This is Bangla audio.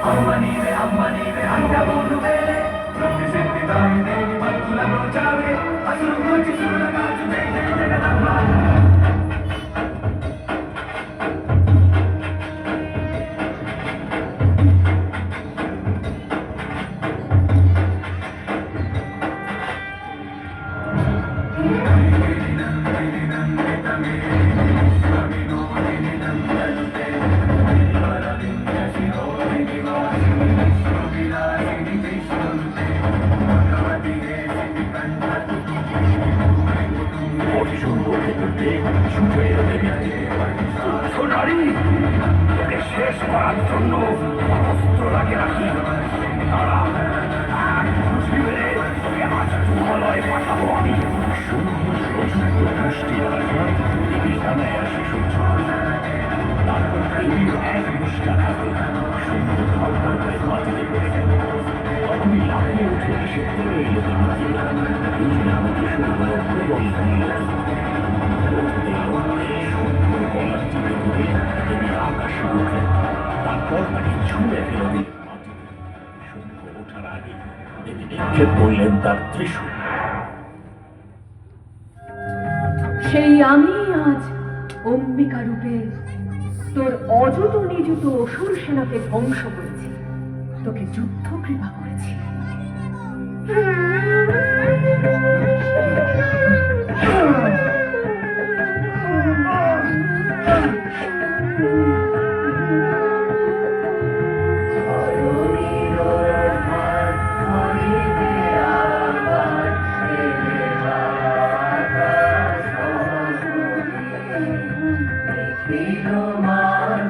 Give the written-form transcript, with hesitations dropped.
అమ్మ నీవే అండవు నువ్వే ప్రతి శక్తి తాయి దేవి భక్తులను చావే అసురు కూర్చి సురుల కాచు జై జై జగదమ్మ শেষ করার জন্য অস্ত্র লাগে রাখি তারা হিমালয় পাঠাবো আমি তারপর এক নিষ্ঠা থাকে সুন্দর মাটিতে পড়ে গেল তখনই লাফিয়ে উঠে এসে পড়ে এলো আমাকে শুরু হলো প্রবল আকাশে উঠলেন তারপর তাকে ছুঁড়ে ফেলে দিলেন শঙ্খ ওঠার আগে দেবী নিক্ষেপ করলেন তার ত্রিশূল সেই আমি আজ অম্বিকা রূপে তোর অযুত নিযুত অসুর সেনাকে ধ্বংস করেছি তোকে যুদ্ধ কৃপা করেছি তোমার